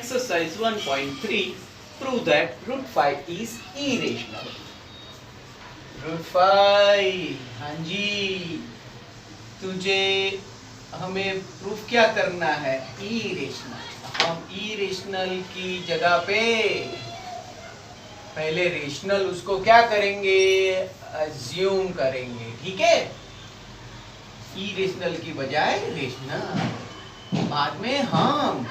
Exercise 1.3. Prove that root 5 is irrational. Root 5, हाँ जी, तुझे हमें प्रूफ क्या करना है? इरेशनल। हम इरेशनल की जगह पे पहले रेशनल उसको क्या करेंगे? अज्यूम करेंगे, ठीक है? इरेशनल की बजाय रेशनल। बाद में हम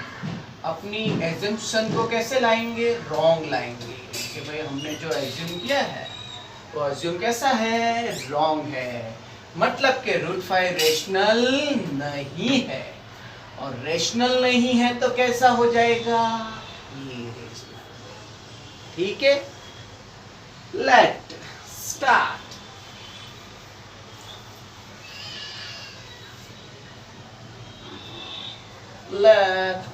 अपनी एजम्पशन को कैसे लाएंगे? रॉन्ग लाएंगे कि भाई हमने जो एज्यूम किया है वो एज्यूम कैसा है? रॉन्ग है। मतलब कि रूट 5 रेशनल नहीं है, और रेशनल नहीं है तो कैसा हो जाएगा? इरेशनल। ठीक है, let start. Let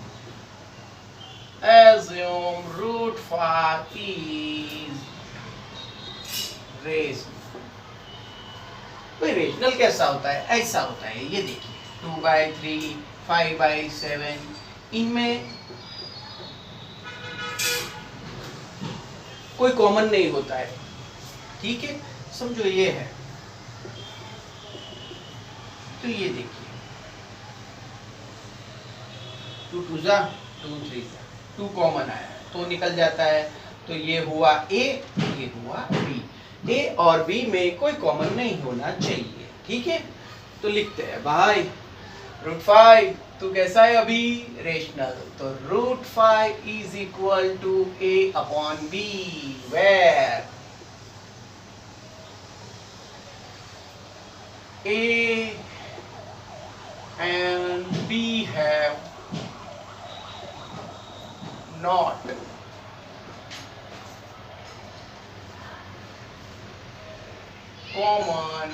assume root 5 is rational। भाई रेशनल कैसा होता है? ऐसा होता है, ये देखिए 2/3, 5/7, इनमें कोई कॉमन नहीं होता है, ठीक है? समझो ये है, तो ये देखिए 2 2 जा 2 3 जा, 2 कॉमन आया तो निकल जाता है। तो ये हुआ A, ये हुआ B। A और B में कोई कॉमन नहीं होना चाहिए, ठीक है? तो लिखते हैं भाई रूट 5 तो कैसा है अभी? रेशनल। तो root 5 is equal to A upon B, where A and B have not common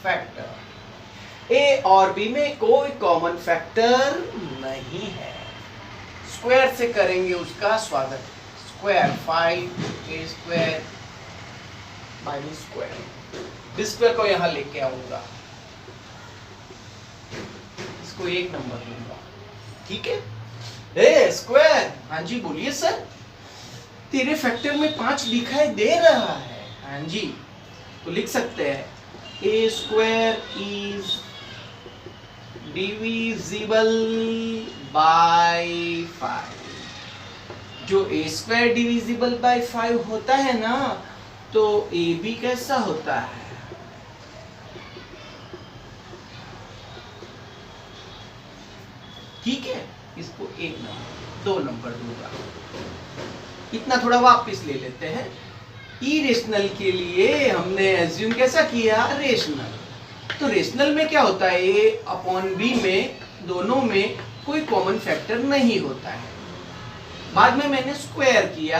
factor. A और बी में कोई कॉमन फैक्टर नहीं है। स्क्वायर से करेंगे उसका स्वागत। Square 5A square minus square, B square को यहां लेके आऊंगा, इसको 1 नंबर दूंगा, ठीक है? ए स्क्वायर, हाँ जी बोलिए सर। तेरे फैक्टर में 5 दिखाई दे रहा है, हाँ जी, तो लिख सकते हैं ए स्क्वायर इज डिविजिबल बाय 5। जो ए स्क्वायर डिविजिबल बाय 5 होता है ना, तो ए बी कैसा होता है? ठीक है, इसको 1 नंबर 2 नंबर दूंगा। इतना थोड़ा वापस ले लेते हैं। इरेशनल के लिए हमने एज्यूम कैसा किया? रेशनल। तो रेशनल में क्या होता है? ए अपॉन बी में दोनों में कोई कॉमन फैक्टर नहीं होता है। बाद में मैंने स्क्वायर किया,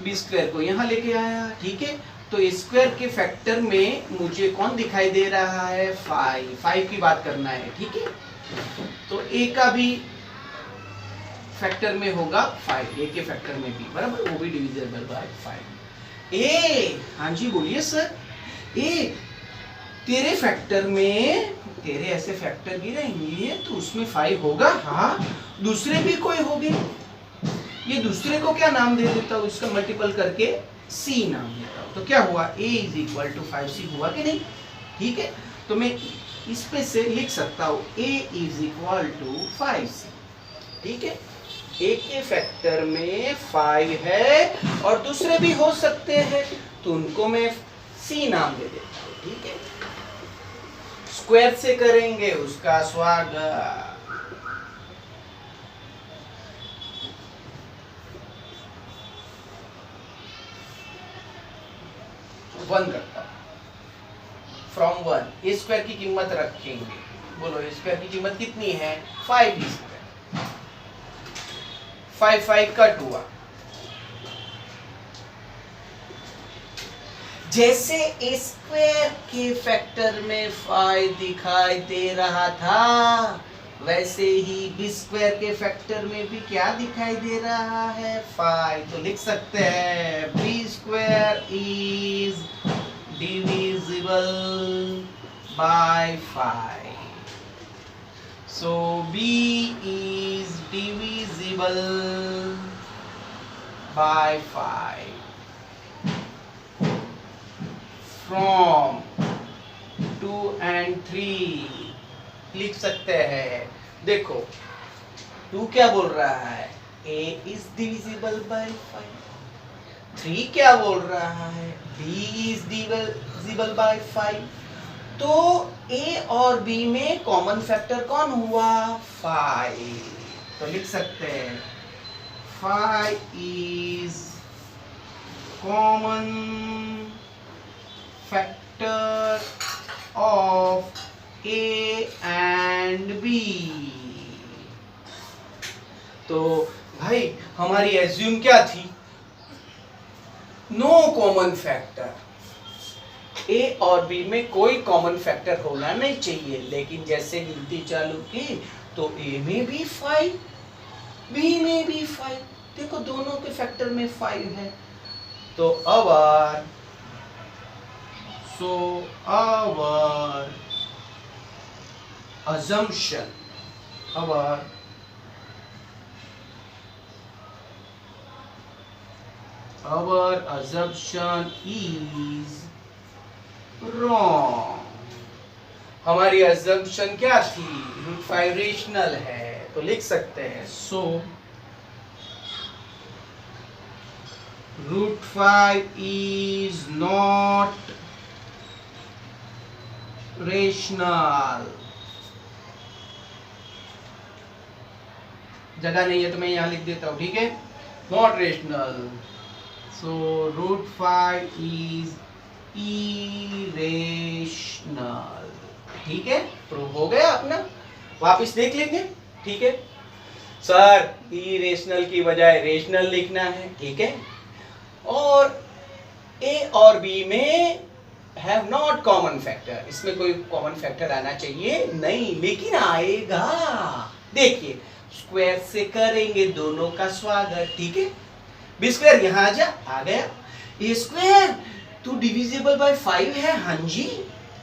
बी स्क्वायर को यहां लेके आया, ठीक है? तो ए स्क्वायर के फैक्टर में मुझे कौन दिखाई दे रहा है? 5 की बात करना है, ठीक है? तो ए का भी फैक्टर में होगा 5, ए के फैक्टर में भी बराबर, वो भी डिविजिबल बाय 5। ए, हाँ जी बोलिए सर। ए तेरे फैक्टर में, तेरे ऐसे फैक्टर गिरेंगे तो उसमें 5 होगा, हाँ। दूसरे भी कोई होंगे, ये दूसरे को क्या नाम दे देता हूँ? इसका मल्टीपल करके C नाम देता हूँ। तो क्या हुआ? A is equal to 5C हुआ कि नहीं? ठीक है, तो मैं इस पे से लिख सकता हूँ A is equal to 5C, ठीक है? A के फैक्टर में 5 है और दूसरे भी हो सकते हैं, तो उनको मैं C नाम दे देता हूँ, ठीक है? स्क्वायर से करेंगे उसका स्वागत। 1 रखता हूं, फ्रॉम 1 ए स्क्वायर की कीमत रखेंगे। बोलो ए स्क्वायर की कीमत कितनी है? 5 स्क्वायर। 5 कट हुआ। जैसे ए स्क्वायर के फैक्टर में 5 दिखाई दे रहा था, वैसे ही बी स्क्वायर के फैक्टर में भी क्या दिखाई दे रहा है? 5। तो लिख सकते हैं B square is divisible by 5। So b is divisible by 5 from 2 and 3 लिख सकते हैं। देखो 2 क्या बोल रहा है, a is divisible by 5। 3 क्या बोल रहा है, b is divisible by 5। तो a और b में कॉमन फैक्टर कौन हुआ, 5। तो लिख सकते हैं 5 is common factor of a and b। तो भाई हमारी एज्यूम क्या थी, नो कॉमन फैक्टर, ए और बी में कोई कॉमन फैक्टर होना नहीं चाहिए। लेकिन जैसे गिनती चालू की तो ए में भी 5, बी में भी 5, देखो दोनों के फैक्टर में 5 है। तो our assumption is wrong। हमारी assumption क्या थी, √5 रेशनल है। तो लिख सकते हैं so √5 is not rational। जगह नहीं है तो मैं यहां लिख देता हूं, ठीक है, not rational. So √5 is irrational. ठीक है, प्रूव हो गया अपना, वापस देख लेंगे। ठीक है सर, इरेशनल की बजाय रेशनल लिखना है, ठीक है। और ए और बी में हैव नॉट कॉमन फैक्टर, इसमें कोई कॉमन फैक्टर आना चाहिए नहीं, लेकिन आएगा। देखिए स्क्वायर से करेंगे दोनों का स्वागत, ठीक है। बी स्क्वायर यहाँ आ गया, ए स्क्वायर तो डिविजिबल बाय 5 है, हाँ जी,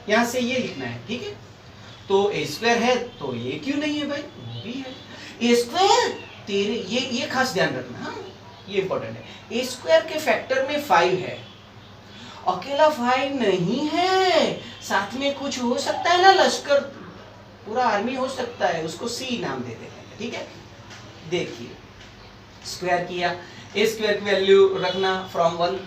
यहाँ से ये लिखना है, ठीक है। तो ए स्क्वायर है तो ये क्यों नहीं है भाई, वो भी है। ए स्क्वायर तेरे ये खास ध्यान रखना, हाँ ये इंपॉर्टेंट है। ए स्क्वायर के फैक्टर में 5 है, अकेला 5 नहीं है, साथ में कुछ हो सकता है ना, लश्कर पूरा आर्मी हो सकता है, उसको सी नाम दे देते हैं, ठीक है। देखिए स्क्वायर किया, ए स्क्वायर की वैल्यू रखना फ्रॉम 1,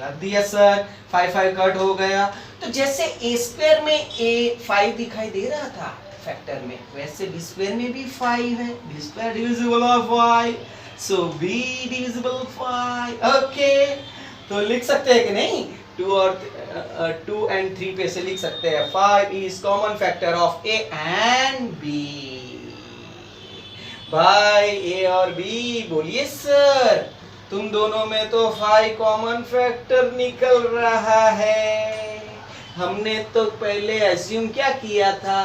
रख दिया सर, 5 कट हो गया। तो जैसे ए स्क्वायर में ए 5 दिखाई दे रहा था फैक्टर में, वैसे बी स्क्वायर में भी 5 है, B square divisible by 5, so B divisible 5। Okay, तो लिख सकते हैं कि नहीं, 2 and 3 पे से लिख सकते हैं 5 is common factor of A and B। भाई ए और बी बोलिए सर, तुम दोनों में तो 5 कॉमन फैक्टर निकल रहा है। हमने तो पहले एज्यूम क्या किया था,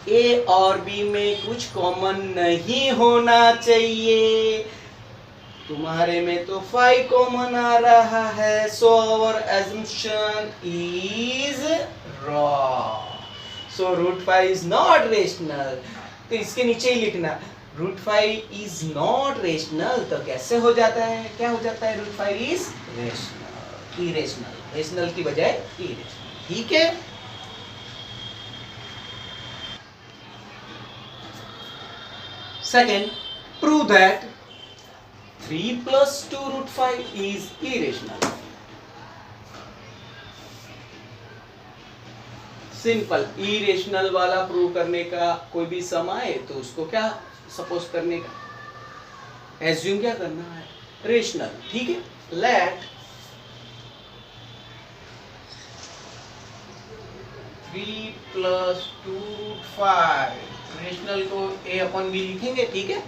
ए और बी में कुछ कॉमन नहीं होना चाहिए, तुम्हारे में तो 5 कॉमन आ रहा है, so our assumption is wrong, so √5 is not rational। तो इसके नीचे ही लिखना √5 is not rational। तो कैसे हो जाता है, क्या हो जाता है, √5 is rational, irrational, rational की बजाय irrational, ठीक है। Second, prove that 3 plus 2 √5 is irrational। Simple, irrational वाला प्रूव करने का कोई भी सम आए तो उसको क्या सपोज करने का, एज्यूम क्या करना है, रेशनल, ठीक है। लेट 3 plus 2 √5, रेशनल को a अपॉन बी लिखेंगे, ठीक है।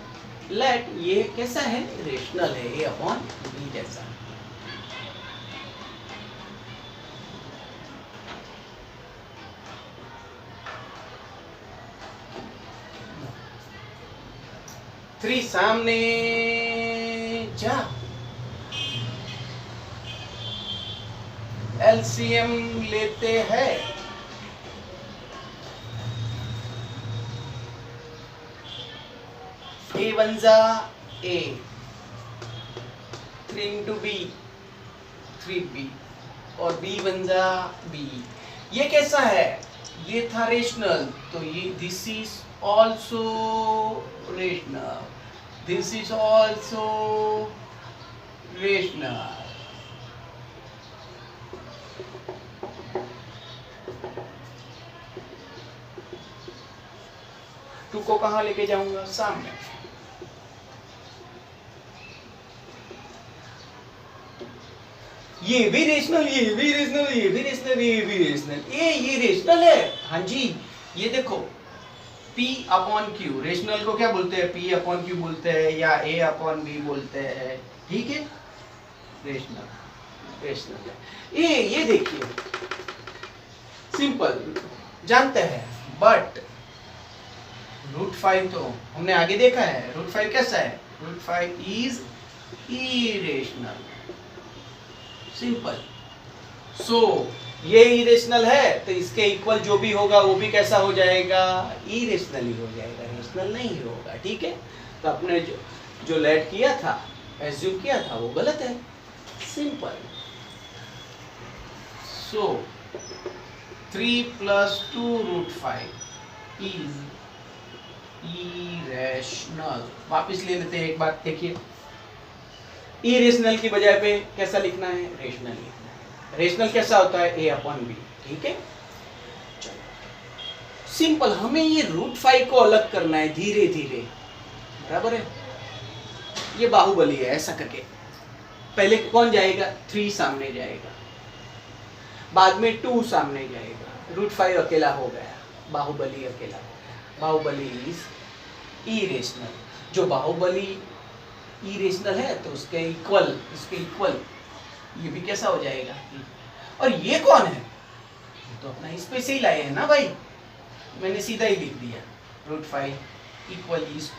लेट ये कैसा है, रेशनल है, a अपॉन बी जैसा। थ्री सामने जा, एलसीएम लेते हैं। ए वन जा ए, 3 इंटू बी 3b, और b वन जा b। ये कैसा है? ये था रेशनल, तो ये this is also rational, this is also rational. Two को कहां लेके जाऊंगा? सामने। ये भी रेशनल, ये भी रेशनल, ये भी रेशनल, ये भी रेशनल, ये रेशनल है। हाँ जी, ये देखो P अपॉन Q, रेशनल को क्या बोलते हैं? P अपॉन Q बोलते हैं या A अपॉन B बोलते हैं, ठीक है? रेशनल, रेशनल है। ये देखिए सिंपल जानते हैं, बट √5 तो हमने आगे देखा है। √5 कैसा है? √5 इज इरेशनल, सिंपल। सो ये इरेशनल है, तो इसके इक्वल जो भी होगा वो भी कैसा हो जाएगा? इरेशनल ही हो जाएगा, रेशनल नहीं होगा, ठीक है? तो अपने जो लेट किया था, एज्यूम किया था, वो गलत है, सिंपल। So 3 + 2√5 is irrational. वापिस ले लेते हैं एक बात, देखिए इरेशनल की बजाय पे कैसा लिखना है? रेशनल लिखना है। रेशनल कैसा होता है? A अपॉन B, ठीक है? चलो सिंपल, हमें ये √5 को अलग करना है धीरे धीरे, बराबर है? ये बाहुबली है, ऐसा करके पहले कौन जाएगा? 3 सामने जाएगा, बाद में 2 सामने जाएगा, √5 अकेला हो गया, बाहुबली अकेला। Baahubali is irrational. जो बाहुबली इरेशनल है तो उसके इक्वल, इसके इक्वल ये भी कैसा हो जाएगा? और ये कौन है? तो अपना इस पे से ही लाए हैं ना भाई, मैंने सीधा ही लिख दिया √5 इक्वल इज,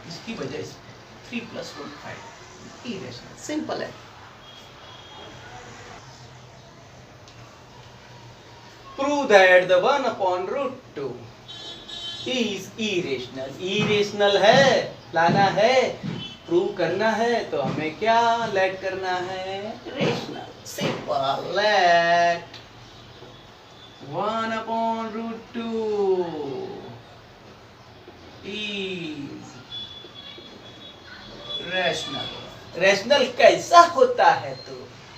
इसकी वजह से 3 + √5 इरेशनल, सिंपल है। Prove that the 1 upon √2 is irrational. Irrational है, लाना है, प्रूव करना है, तो हमें क्या लेट करना है? Rational, simple. Let 1 upon √2 is rational. Rational कैसा होता है? तो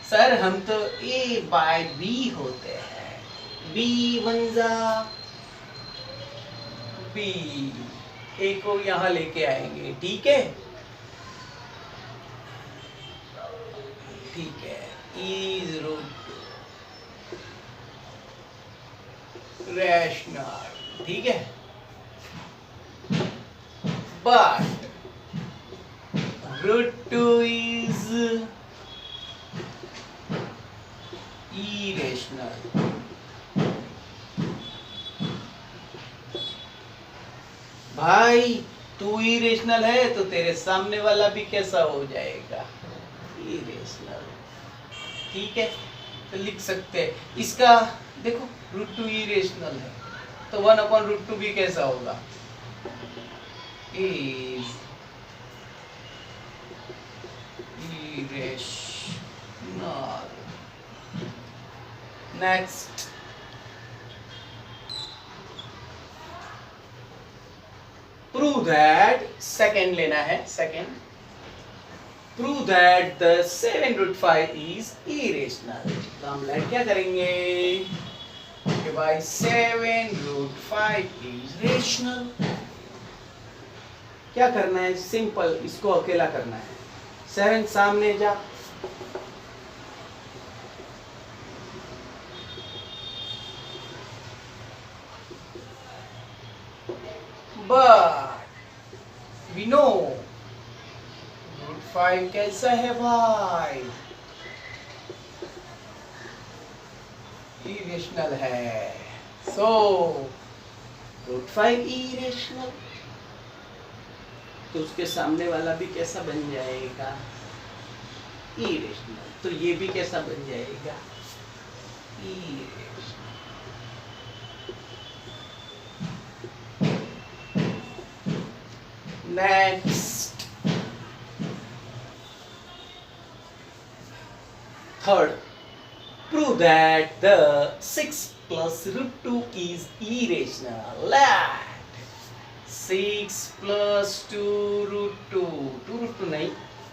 सर हम तो A/B होते हैं, B वन जा B, A को यहां लेके आएंगे, ठीक है? ठीक है, इज √2 रेशनल, ठीक है? But √2 is irrational. भाई तू इरेशनल है तो तेरे सामने वाला भी कैसा हो जाएगा? इरेशनल, ठीक है? तो लिख सकते हैं इसका, देखो √2 इरेशनल है, तो 1 अपॉन √2 भी कैसा होगा? Is irrational. Next, prove that, second लेना है, second prove that the 7√5 is irrational. तो हम लेट क्या करेंगे कि भाई 7√5 इज रेशनल। क्या करना है? सिंपल, इसको अकेला करना है। 7 सामने जा, but we know √5 कैसा है भाई? इरेशनल है, सो √5 इरेशनल, तो उसके सामने वाला भी कैसा बन जाएगा? इरेशनल। तो ये भी कैसा बन जाएगा? Irrational. Next third, prove that the 6 plus root 2 is irrational. Let 6 plus 2 root 2 root 2 नहीं,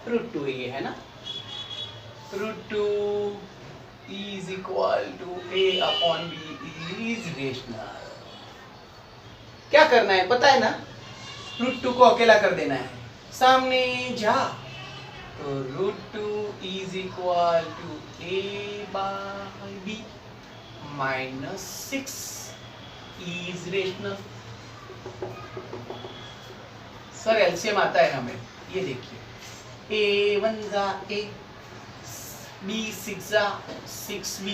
root 2 ये है ना, root 2 is equal to a upon b is rational. क्या करना है पता है ना, root 2 को अकेला कर देना है, सामने जा, तो root 2 is equal to a by b minus 6 is rational. Sir LCM आता है हमें, ये देखिए a 1 जा a, b 6 जा 6b,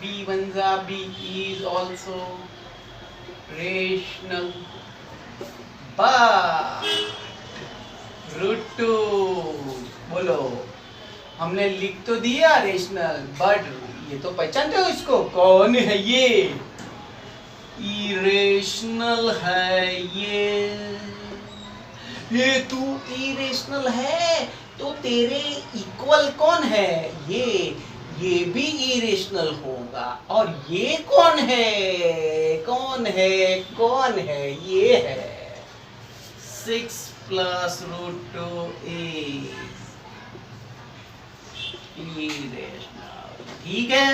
b 1 जा b is also rational, but root 2 बोलो, हमने लिख तो दिया रेशनल, बट ये तो पहचानते हो इसको, कौन है ये, इरेशनल है ये तू इरेशनल है, तो तेरे इक्वल कौन है, ये भी इरेशनल होगा, और ये कौन है, ये है 6 plus root 2 is irrational. ठीक है।